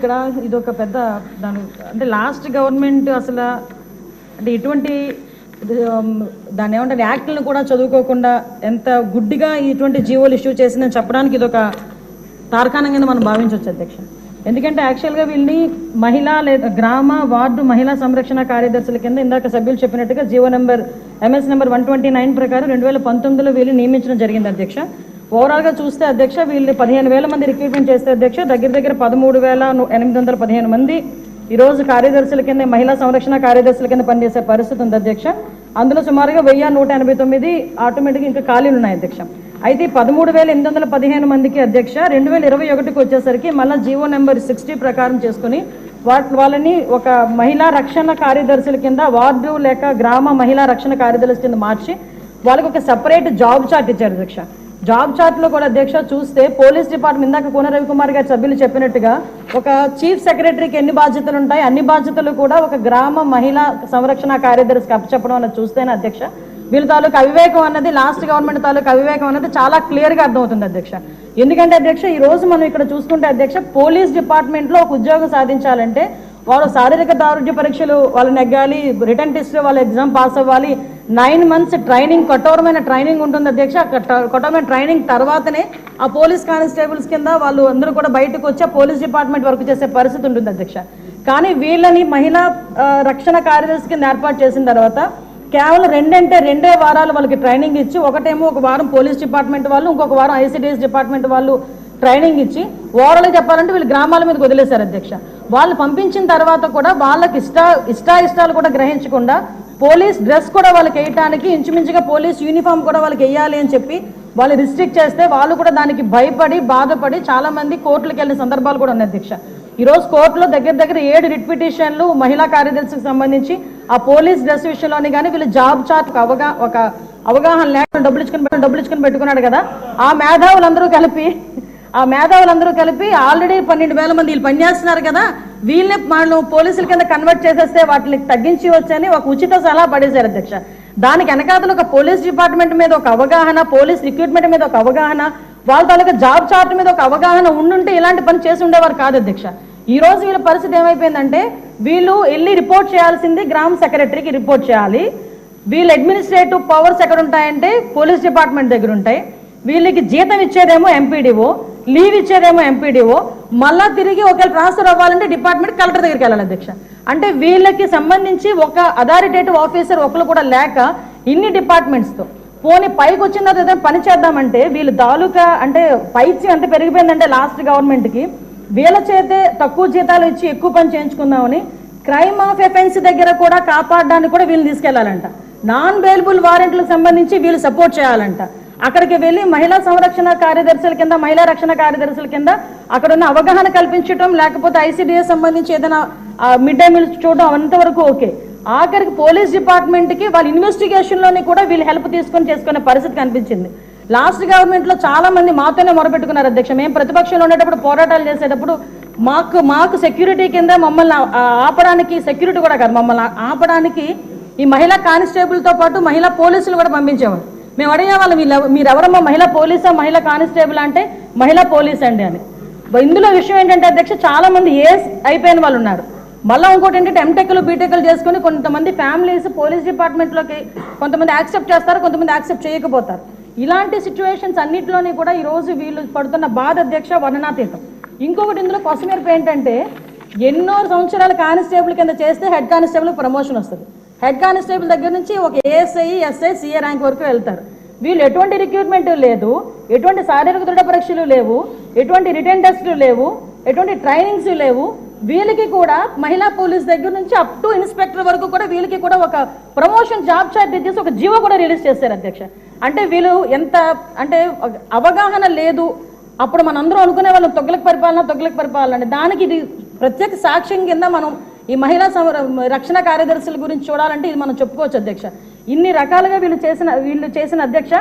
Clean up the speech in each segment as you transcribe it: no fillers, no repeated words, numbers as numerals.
ఇక్కడ ఇది ఒక పెద్ద దాని అంటే లాస్ట్ గవర్నమెంట్ అసలు అంటే ఇటువంటి దాన్ని ఏమంటారు యాక్ట్లను కూడా చదువుకోకుండా ఎంత గుడ్డిగా ఇటువంటి జీవోలు ఇష్యూ చేసిందని చెప్పడానికి ఇది ఒక తార్కాణం కింద మనం భావించవచ్చు అధ్యక్ష. ఎందుకంటే యాక్చువల్గా వీళ్ళని మహిళా లేదా గ్రామ వార్డు మహిళా సంరక్షణ కార్యదర్శుల కింద ఇందాక సభ్యులు చెప్పినట్టుగా జీవో నెంబర్ ఎంఎస్ నెంబర్ 129 ప్రకారం 2019లో వీళ్ళు నియమించడం జరిగింది అధ్యక్ష. ఓవరాల్గా చూస్తే అధ్యక్ష వీళ్ళు 15,000 మంది రిక్రూట్మెంట్ చేస్తే అధ్యక్ష దగ్గర 13,815 మంది ఈరోజు కార్యదర్శుల కింద మహిళా సంరక్షణ కార్యదర్శుల కింద పనిచేసే పరిస్థితి ఉంది అధ్యక్ష. అందులో సుమారుగా 1,189 ఆటోమేటిక్గా ఇంకా ఖాళీలు ఉన్నాయి అధ్యక్ష. అయితే 13,815 మందికి అధ్యక్ష 2021కి వచ్చేసరికి మళ్ళీ జీవో నెంబర్ 60 ప్రకారం చేసుకుని వాళ్ళని ఒక మహిళా రక్షణ కార్యదర్శుల కింద వార్డు లేక గ్రామ మహిళా రక్షణ కార్యదర్శుల కింద మార్చి వాళ్ళకి ఒక సపరేట్ జాబ్ చార్ట్ ఇచ్చారు అధ్యక్ష. జాబ్ చార్ట్లో కూడా అధ్యక్ష చూస్తే పోలీస్ డిపార్ట్మెంట్ ఇందాక కోన రవికుమార్ గారి సభ్యులు చెప్పినట్టుగా ఒక చీఫ్ సెక్రటరీకి ఎన్ని బాధ్యతలు ఉంటాయి అన్ని బాధ్యతలు కూడా ఒక గ్రామ మహిళా సంరక్షణ కార్యదర్శికి అప్పచెప్పడం అన్నది చూస్తేనే అధ్యక్ష వీళ్ళ తాలూకు అవివేకం అన్నది లాస్ట్ గవర్నమెంట్ తాలూకు అవివేకం అన్నది చాలా క్లియర్గా అర్థమవుతుంది అధ్యక్ష. ఎందుకంటే అధ్యక్ష ఈ రోజు మనం ఇక్కడ చూసుకుంటే అధ్యక్ష పోలీస్ డిపార్ట్మెంట్లో ఒక ఉద్యోగం సాధించాలంటే వాళ్ళు శారీరక దారుఢ్య పరీక్షలు వాళ్ళు నెగ్గాలి, రిటర్న్ టెస్ట్ వాళ్ళు ఎగ్జామ్ పాస్ అవ్వాలి, 9 months ట్రైనింగ్ కఠోరమైన ట్రైనింగ్ ఉంటుంది అధ్యక్ష. కఠోరమైన ట్రైనింగ్ తర్వాతనే ఆ పోలీస్ కానిస్టేబుల్స్ కింద వాళ్ళు అందరూ కూడా బయటకు వచ్చి పోలీస్ డిపార్ట్మెంట్ వర్క్ చేసే పరిస్థితి ఉంటుంది అధ్యక్ష. కానీ వీళ్ళని మహిళా రక్షణ కార్యదర్శి కింద ఏర్పాటు చేసిన తర్వాత కేవలం 2 వారాలు వాళ్ళకి ట్రైనింగ్ ఇచ్చి ఒకటేమో ఒక వారం పోలీస్ డిపార్ట్మెంట్ వాళ్ళు ఇంకొక వారం ఐసిడిఎస్ డిపార్ట్మెంట్ వాళ్ళు ట్రైనింగ్ ఇచ్చి ఓవరాల్గా చెప్పాలంటే వీళ్ళు గ్రామాల మీదకి వదిలేశారు అధ్యక్ష. వాళ్ళు పంపించిన తర్వాత కూడా వాళ్ళకి ఇష్టాలు కూడా గ్రహించకుండా పోలీస్ డ్రెస్ కూడా వాళ్ళకి వేయటానికి ఇంచుమించుగా పోలీస్ యూనిఫామ్ కూడా వాళ్ళకి వేయాలి అని చెప్పి వాళ్ళు రిస్ట్రిక్ట్ చేస్తే వాళ్ళు కూడా దానికి భయపడి బాధపడి చాలా మంది కోర్టులకు వెళ్ళిన సందర్భాలు కూడా ఉన్నాయి అధ్యక్ష. ఈరోజు కోర్టులో దగ్గర 7 రిట్ పిటిషన్లు మహిళా కార్యదర్శికి సంబంధించి ఆ పోలీస్ డ్రెస్ విషయంలోని కానీ వీళ్ళు జాబ్ చార్ట్ ఒక అవగాహన లేకుండా డబ్బులు ఇచ్చుకొని పెట్టుకున్నాడు కదా ఆ మేధావులందరూ కలిపి ఆల్రెడీ 12,000 మంది వీళ్ళు పనిచేస్తున్నారు కదా వీళ్ళని మనం పోలీసుల కింద కన్వర్ట్ చేసేస్తే వాటిని తగ్గించి వచ్చని ఒక ఉచిత సలహా పడేశారు అధ్యక్ష. దానికి వెనకాతలు ఒక పోలీస్ డిపార్ట్మెంట్ మీద ఒక అవగాహన, పోలీస్ రిక్రూట్మెంట్ మీద ఒక అవగాహన, వాళ్ళ తాలూకా జాబ్ చార్ట్ మీద ఒక అవగాహన ఉండుంటే ఇలాంటి పని చేసి ఉండేవారు కాదు అధ్యక్ష. ఈ రోజు వీళ్ళ పరిస్థితి ఏమైపోయిందంటే వీళ్ళు వెళ్ళి రిపోర్ట్ చేయాల్సింది గ్రామ సెక్రటరీకి రిపోర్ట్ చేయాలి. వీళ్ళు అడ్మినిస్ట్రేటివ్ పవర్స్ ఎక్కడ ఉంటాయంటే పోలీస్ డిపార్ట్మెంట్ దగ్గర ఉంటాయి. వీళ్ళకి జీతం ఇచ్చేదేమో ఎంపీడీఓ, లీవ్ ఇచ్చేదేమో ఎంపీడీఓ, మళ్ళా తిరిగి ఒకవేళ ట్రాన్స్ఫర్ అవ్వాలంటే డిపార్ట్మెంట్ కలెక్టర్ దగ్గరికి వెళ్ళాలి అధ్యక్ష. అంటే వీళ్ళకి సంబంధించి ఒక అథారిటేటివ్ ఆఫీసర్ ఒకరు కూడా లేక ఇన్ని డిపార్ట్మెంట్స్తో పోనీ పైకి వచ్చిన తర్వాత ఏదైనా పని చేద్దామంటే వీళ్ళు తాలూకా అంటే పైచి ఎంత పెరిగిపోయిందంటే లాస్ట్ గవర్నమెంట్కి వీళ్ళ చేతే తక్కువ జీతాలు ఇచ్చి ఎక్కువ పని చేయించుకుందామని క్రైమ్ ఆఫ్ ఎఫెన్స్ దగ్గర కూడా కాపాడడానికి కూడా వీళ్ళు తీసుకెళ్లాలంట. నాన్ బెయిలబుల్ వారెంట్లకు సంబంధించి వీళ్ళు సపోర్ట్ చేయాలంట. అక్కడికి వెళ్ళి మహిళా సంరక్షణ కార్యదర్శుల కింద మహిళా రక్షణ కార్యదర్శుల కింద అక్కడ ఉన్న అవగాహన కల్పించడం లేకపోతే ఐసిడిఎస్ సంబంధించి ఏదైనా మిడ్ డే మీల్స్ చూడడం అంతవరకు ఓకే. ఆఖరికి పోలీస్ డిపార్ట్మెంట్కి వాళ్ళ ఇన్వెస్టిగేషన్లోని కూడా వీళ్ళు హెల్ప్ చేసుకునే పరిస్థితి కనిపించింది. లాస్ట్ గవర్నమెంట్లో చాలా మంది మాతోనే మొరపెట్టుకున్నారు అధ్యక్ష. మేము ప్రతిపక్షంలో ఉండేటప్పుడు పోరాటాలు చేసేటప్పుడు మాకు సెక్యూరిటీ కింద మమ్మల్ని ఆపడానికి సెక్యూరిటీ కూడా కాదు మమ్మల్ని ఆపడానికి ఈ మహిళా కానిస్టేబుల్తో పాటు మహిళా పోలీసులు కూడా పంపించేవారు. మేము అడిగేవాళ్ళం మీరెవరమ్మా మహిళా పోలీసా మహిళా కానిస్టేబుల్ అంటే మహిళా పోలీస్ అండి అని. ఇందులో విషయం ఏంటంటే అధ్యక్ష చాలా మంది ఏస్ అయిపోయిన వాళ్ళు ఉన్నారు. మళ్ళీ ఇంకోటి ఏంటంటే ఎంటెక్లు బీటెక్లు చేసుకుని కొంతమంది ఫ్యామిలీస్ పోలీస్ డిపార్ట్మెంట్లోకి కొంతమంది యాక్సెప్ట్ చేస్తారు, కొంతమంది యాక్సెప్ట్ చేయకపోతారు. ఇలాంటి సిచ్యువేషన్స్ అన్నింటిలోని కూడా ఈరోజు వీళ్ళు పడుతున్న బాధ అధ్యక్ష వర్ణనాతీతం. ఇంకొకటి ఇందులో కొసమేర్పు ఏంటంటే ఎన్నో సంవత్సరాల కానిస్టేబుల్ కింద చేస్తే హెడ్ కానిస్టేబుల్ ప్రమోషన్ వస్తుంది. హెడ్ కానిస్టేబుల్ దగ్గర నుంచి ఒక ఏఎస్ఐ ఎస్ఐ సిఏ ర్యాంక్ వరకు వెళ్తారు. వీళ్ళు ఎటువంటి రిక్రూట్మెంట్ లేదు, ఎటువంటి శారీరక దృఢ పరీక్షలు లేవు, ఎటువంటి రిటర్న్ టెస్టులు లేవు, ఎటువంటి ట్రైనింగ్స్ లేవు. వీళ్ళకి కూడా మహిళా పోలీస్ దగ్గర నుంచి అప్ టు ఇన్స్పెక్టర్ వరకు కూడా వీళ్ళకి కూడా ఒక ప్రమోషన్ జాబ్ చార్ట్ ఇచ్చేసి ఒక జీవో కూడా రిలీజ్ చేశారు అధ్యక్ష. అంటే వీళ్ళు ఎంత అంటే అవగాహన లేదు. అప్పుడు మనందరం అనుకునే వాళ్ళం తొగ్గులకు పరిపాలన అంటే దానికి ఇది ప్రత్యేక సాక్ష్యం కింద మనం ఈ మహిళా రక్షణ కార్యదర్శుల గురించి చూడాలంటే ఇది మనం చెప్పుకోవచ్చు అధ్యక్ష. ఇన్ని రకాలుగా వీళ్ళు చేసిన అధ్యక్ష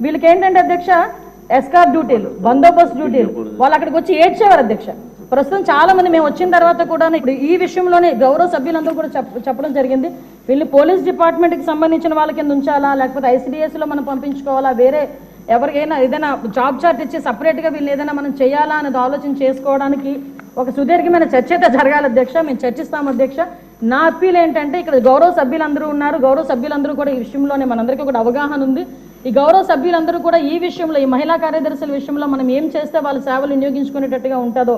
వీళ్ళకి ఏంటంటే అధ్యక్ష ఎస్కార్ డ్యూటీలు, బందోబస్తు డ్యూటీలు వాళ్ళు అక్కడికి వచ్చి ఏడ్చేవారు అధ్యక్ష. ప్రస్తుతం చాలా మంది మేము వచ్చిన తర్వాత కూడా ఇప్పుడు ఈ విషయంలోనే గౌరవ సభ్యులందరూ కూడా చెప్పడం జరిగింది. వీళ్ళు పోలీస్ డిపార్ట్మెంట్కి సంబంధించిన వాళ్ళ కింద ఉంచాలా లేకపోతే ఐసిడిఎస్లో మనం పంపించుకోవాలా, వేరే ఎవరికైనా ఏదైనా జాబ్ చార్ట్ ఇచ్చి సపరేట్గా వీళ్ళు ఏదైనా మనం చేయాలా అనేది ఆలోచన చేసుకోవడానికి ఒక సుదీర్ఘమైన చర్చ అయితే జరగాలి అధ్యక్ష. మేము చర్చిస్తాం అధ్యక్ష. నా అప్పీల్ ఏంటంటే ఇక్కడ గౌరవ సభ్యులందరూ ఉన్నారు, గౌరవ సభ్యులందరూ కూడా ఈ విషయంలోనే మనందరికీ కూడా అవగాహన ఉంది. ఈ గౌరవ సభ్యులందరూ కూడా ఈ విషయంలో, ఈ మహిళా కార్యదర్శుల విషయంలో మనం ఏం చేస్తే వాళ్ళ సేవలు వినియోగించుకునేటట్టుగా ఉంటుందో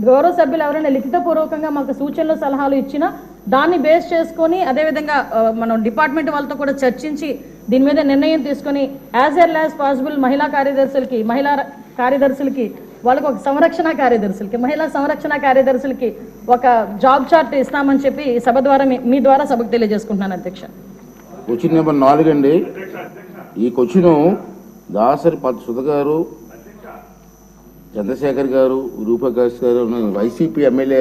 గౌరవ సభ్యులు ఎవరైనా లిఖితపూర్వకంగా మాకు సూచనలు సలహాలు ఇచ్చినా దాన్ని బేస్ చేసుకొని అదేవిధంగా మనం డిపార్ట్మెంట్ వాళ్ళతో కూడా చర్చించి దీని మీద నిర్ణయం తీసుకొని యాజ్ ఎర్లీ యాజ్ పాసిబుల్ మహిళా కార్యదర్శులకి వాళ్ళకి ఒక మహిళా సంరక్షణ కార్యదర్శులకి ఒక జాబ్ చార్ట్ ఇస్తామని చెప్పి సభ ద్వారా మీ ద్వారా సభకు తెలియజేసుకుంటున్నాను అధ్యక్ష. క్వశ్చన్ నెంబర్ 4 అండి. ఈ క్వశ్చన్ దాసరి సుధ గారు, చంద్రశేఖర్ గారు, రూపకాష్ గారు వైసీపీ ఎమ్మెల్యే